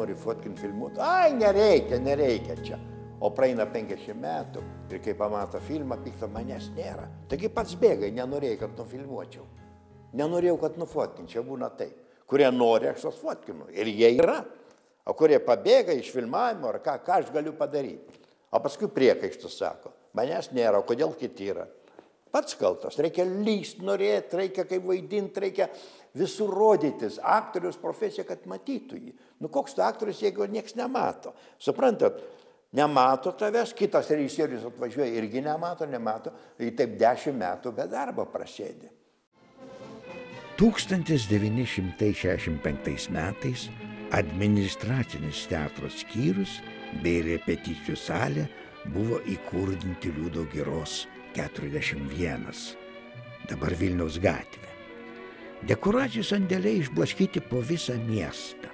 nori fotkinti, filmuoti. Ai, nereikia čia. O praeina 50 metų ir kai pamato filmą, pikta, manęs nėra. Taigi pats bėgai, nenorėjai, kad nufilmuočiau. Nenorėjau, kad nufotkinčiau, būna taip. Kurie nori, aš tos fotkinu. Ir jie yra. O kurie pabėga iš filmavimo, ar ką aš galiu padaryti. O paskui priekaištus sako, manęs nėra, o kodėl kiti yra. Pats kaltas, reikia lyst, norėti, reikia kaip vaidinti, reikia visur rodytis. Aktorius profesija, kad matytų jį. Nu koks tu aktorius, jeigu nieks nemato. Suprantat, nemato tavęs, kitas režisierius atvažiuoja, irgi nemato, ir taip 10 metų be darbo prasėdė. 1965 metais administracinis teatro skyrius bei repeticijų salė buvo įkurdinti Liudo Giros 41, dabar Vilniaus gatvė. Dekoracijų sandėliai išblaškyti po visą miestą.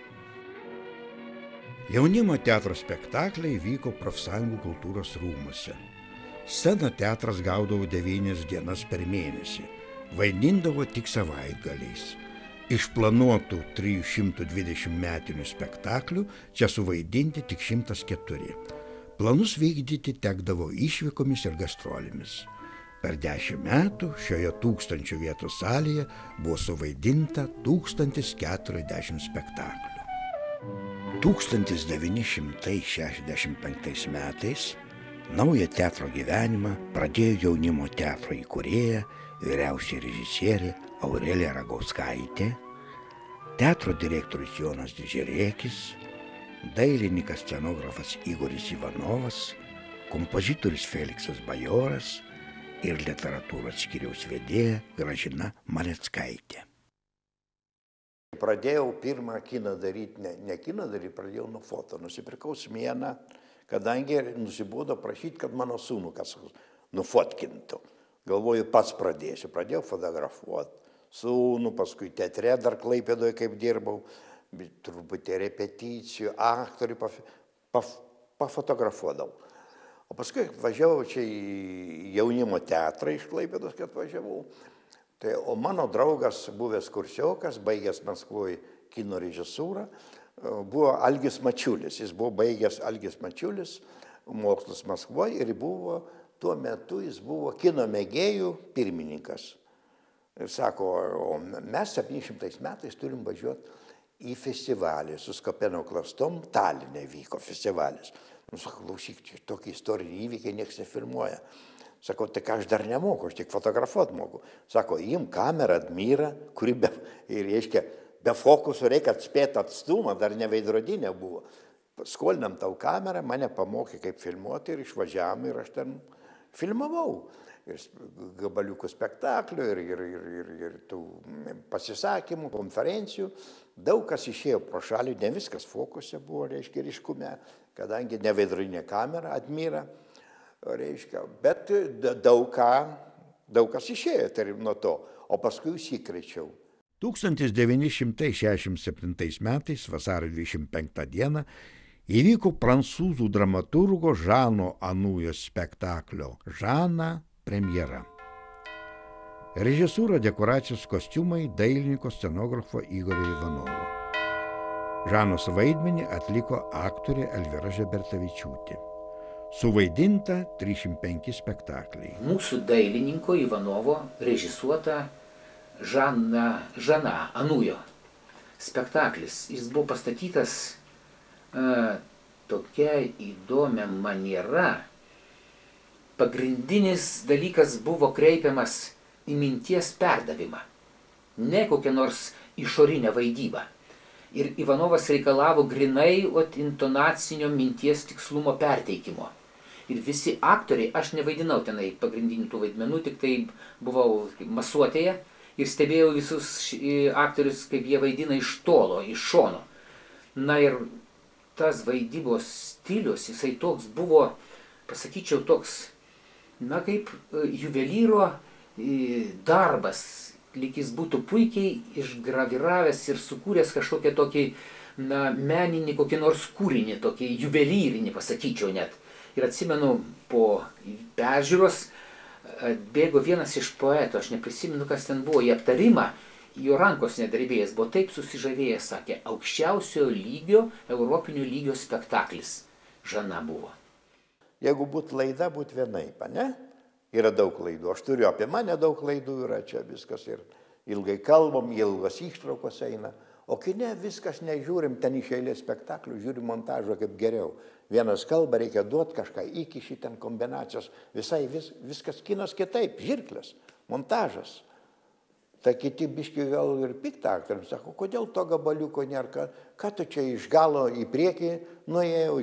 Jaunimo teatro spektakliai vyko profsąjungų kultūros rūmuose. Sceną teatras gaudavo 9 dienas per mėnesį, vaidindavo tik savaitgaliais. Iš planuotų 320 metinių spektaklių čia suvaidinti tik 104. Planus vykdyti tekdavo išvykomis ir gastrolėmis. Per 10 metų šioje 1000 vietų salėje buvo suvaidinta 1040 spektaklių. 1965 metais naują teatro gyvenimą pradėjo jaunimo teatro įkūrėja, vyriausioji režisierė Aurelija Ragauskaitė, teatro direktorius Jonas Dižerėkis, dailininkas scenografas Igoris Ivanovas, kompozitorius Feliksas Bajoras ir literatūros skyriaus vedėja Gražina Maleckaitė. Pradėjau pirmą kiną daryti, ne kiną daryti, pradėjau nuo foto. Nusipirkau smieną, kadangi nusibodo prašyti, kad mano sūnų kas nufotkintų. Galvoju, pats pradėsiu. Pradėjau fotografuoti sūnų, paskui teatre dar Klaipėdoje kaip dirbau, truputį repeticijų, aktorių pafotografuodavau. O paskui važiavau čia į jaunimo teatrą iš Klaipėdos, kad važiavau. Tai, o mano draugas, buvęs kursiokas, baigęs Maskvoje kino režisūrą, buvo Algis Mačiulis. Jis buvo baigęs Algis Mačiulis, mokslus Maskvoje ir tuo metu jis buvo kino mėgėjų pirmininkas. Ir sako, o mes 700 metais turim važiuoti į festivalį su Skopeno klastom, Taline vyko festivalis. Nu, sako, klausyk, tokie istoriniai įvykiai nieks nefilmuoja. Sako, tai ką aš dar nemoku, aš tik fotografuoti moku. Sako, im kamerą Admira, kuri be fokusų reikia atspėti atstumą, dar ne veidrodinė buvo. Skolinam tau kamerą, mane pamokė kaip filmuoti ir išvažiavam ir aš ten filmavau. Ir gabaliukų spektaklių, ir tų pasisakymų, konferencijų. Daug kas išėjo pro šalį, ne viskas fokuse buvo, reiškia, ryškume, kadangi ne veidrodinė kamera Admira. Reiškia, bet daug kas išėjo nuo to, o paskui įsikrečiau. 1967 metais, vasario 25 dieną, įvyko prancūzų dramaturgo Žano Anujo spektaklio Žana premjera. Režisūra, dekoracijos, kostiumai dailininko scenografo Igorio Ivanovo. Žanos vaidmenį atliko aktorė Elvyra Žebertavičiūtė. Suvaidinta 305 spektakliai. Mūsų dailininko Ivanovo režisuota Žana Anujo spektaklis. Jis buvo pastatytas tokia įdomia maniera. Pagrindinis dalykas buvo kreipiamas į minties perdavimą, ne kokią nors išorinę vaidybą. Ir Ivanovas reikalavo grinai intonacinio minties tikslumo perteikimo. Ir visi aktoriai, aš nevaidinau tenai pagrindinių tų vaidmenų, tik tai buvau masuotėje ir stebėjau visus aktorius, kaip jie vaidina iš tolo, iš šono. Na ir tas vaidybos stilius, jisai toks buvo, pasakyčiau, toks, na kaip juvelyro darbas, lyg jis būtų puikiai išgraviravęs ir sukūręs kažkokią tokį, na, meninį, kokį nors kūrinį, tokį juvelyrinį, pasakyčiau net. Ir atsimenu, po peržiūros bėgo vienas iš poetų, aš neprisimenu, kas ten buvo, į aptarimą, jo rankos nedrebėjęs, buvo taip susižavėjęs, sakė, aukščiausio lygio, europinio lygio spektaklis Žana buvo. Jeigu būtų laida, būtų vienaip, ne? Yra daug laidų. Aš turiu apie mane daug laidų, yra čia viskas ir ilgai kalbam, ilgos ištraukos eina. O kine viskas nežiūrim, ten iš eilės spektaklių, žiūrim montažą kaip geriau. Vienas kalba, reikia duoti kažką, iki šitą kombinacijos. Viskas kinas kitaip, žirklės, montažas. Tai kiti biški gal ir piktą aktoriams sako, kodėl to gabaliuko nėra, ką tu čia iš galo į priekį nuėjau,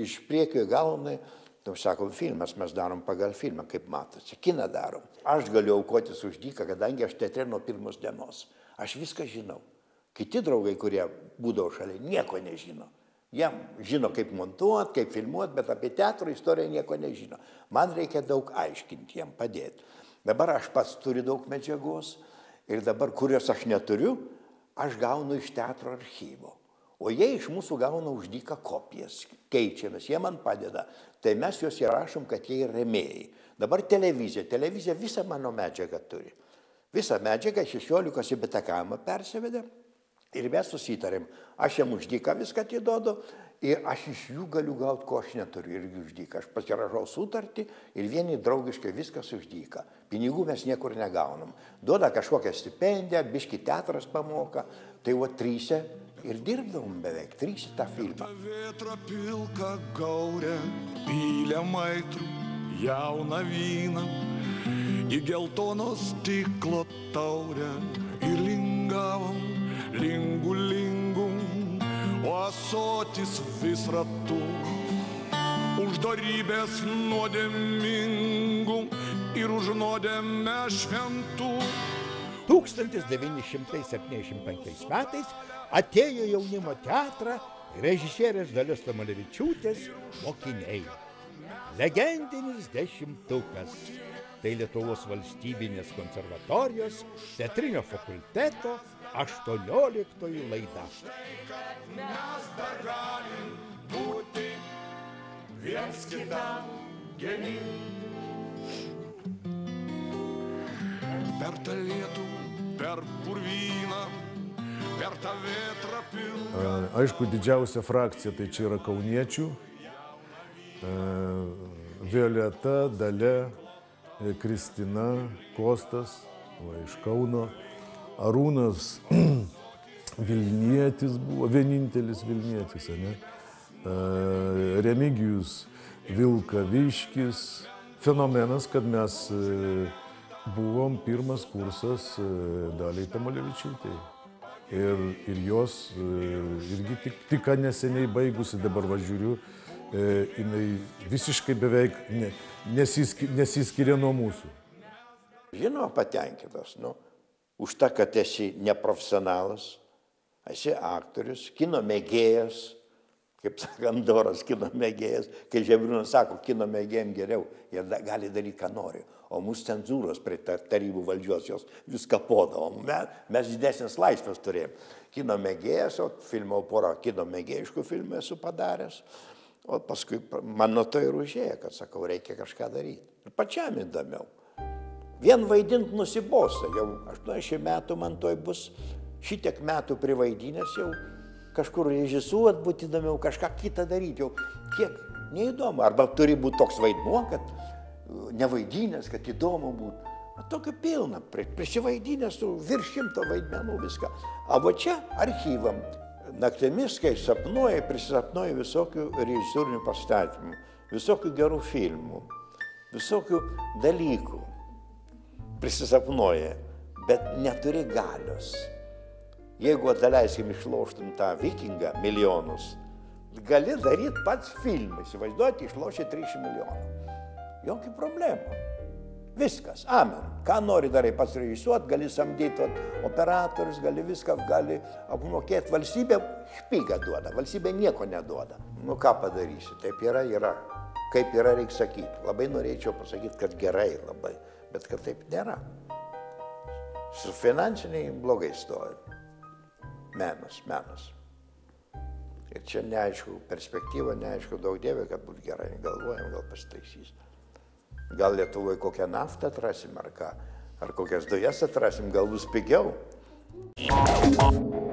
iš priekio į galą. Tai sako, filmas mes darom pagal filmą, kaip matosi, kiną darom. Aš galiu aukotis už dyką, kadangi aš teatre nuo pirmos dienos. Aš viską žinau. Kiti draugai, kurie būdavo šalia, nieko nežino. Jie žino, kaip montuoti, kaip filmuoti, bet apie teatro istoriją nieko nežino. Man reikia daug aiškinti, jiem padėti. Dabar aš pats turiu daug medžiagos ir dabar, kurios aš neturiu, aš gaunu iš teatro archyvo. O jie iš mūsų gauna už dyką kopijas, keičiamės, jie man padeda. Tai mes juos įrašom, kad jie yra rėmėjai. Dabar televizija visą mano medžiagą turi. Visą medžiagą 16 į Betakamą persivedė ir mes susitarėm. Aš jam už dyką viską atiduodu ir aš iš jų galiu gauti, ko aš neturiu irgi už dyką. Aš pasirašau sutartį ir vieni draugiškai viskas už dyką. Pinigų mes niekur negaunam. Duoda kažkokią stipendiją, biški teatras pamoka, tai va 3 ir dirbdavom beveik 3 tą filmą. Vėtra pilka gaurė, pylė maitrų, jauną vyną, į geltono stiklo taurę ir lingavom, lingu, o ąsotis vis ratu, už dorybės nuodėmingų ir už nuodėmę šventų. 1975 metais atėjo jaunimo teatrą režisierės Dalios Tamulevičiūtės mokiniai. Legendinis 10-tukas. Tai Lietuvos valstybinės konservatorijos teatrinio fakulteto 18 laida. Mes dar galim būti viens kitam geri. Per tą lietų, per purvyną, per tą vėtrą pilką. Aišku, didžiausia frakcija tai čia yra kauniečių. Violeta, Dalia, Kristina, Kostas, iš Kauno. Arūnas Vilnietis buvo, vienintelis Vilnietis, ne? Remigijus Vilkaviškis. Fenomenas, kad mes buvom pirmas kursas Daliai Tamulevičiūtei. Ir jos irgi tik neseniai baigusi, dabar važiuoju, jinai visiškai beveik nesiskiria nuo mūsų. Žinoma, patenkintas, už tą, kad esi neprofesionalas, esi aktorius, kino mėgėjas, kaip sakant, doras kino mėgėjas, kai Žebriūnas sako, kino mėgėjim geriau, jie gali daryti, ką nori. O mūsų cenzūros prie tarybų valdžios jos viską podavom. Mes didesnės laisvės turėjom. Kino mėgėjas, o filmau porą kino mėgėjiškų filmų esu padaręs. O paskui man nuo to ir užėjo, kad sakau, reikia kažką daryti. Ir pačiam įdomiau. Vien vaidint nusibosta. Jau 80 metų man toj bus, šitiek metų privaidinęs jau kažkur režisuot būti įdomiau, kažką kitą daryti. Jau kiek neįdomu. Arba turi būti toks vaidmuo, kad nevaidinęs, kad įdomu būtų. Tokio pilna, prisivaidinęs virš 100 vaidmenų viską. O va čia archyvam. Naktimis, kai sapnuoja, prisapnuoja visokių režisūrinių pastatymų, visokių gerų filmų, visokių dalykų. Prisisapnuoja, bet neturi galios. Jeigu daleiskim išloštum tą vikingą milijonus, gali daryti pats filmą. Įsivaizduoti, išlošė 300 milijonų. Jokių problemų. Viskas, amen. Ką nori darai pats režisuot, gali samdyti operatorius, gali viską, gali apmokėti. Valstybė špygą duoda, valstybė nieko neduoda. Ką padarysi, taip yra. Kaip yra, reikia sakyti. Labai norėčiau pasakyti, kad gerai labai, bet kad taip nėra. Su finansiniai blogai stovi. Menas. Ir čia neaišku, perspektyva neaišku, daug dievė, kad būtų gerai. Galvojam, gal pasitaisys. Gal Lietuvoje kokią naftą atrasim ar ką, ar kokias dujas atrasim, gal bus pigiau. Thank you.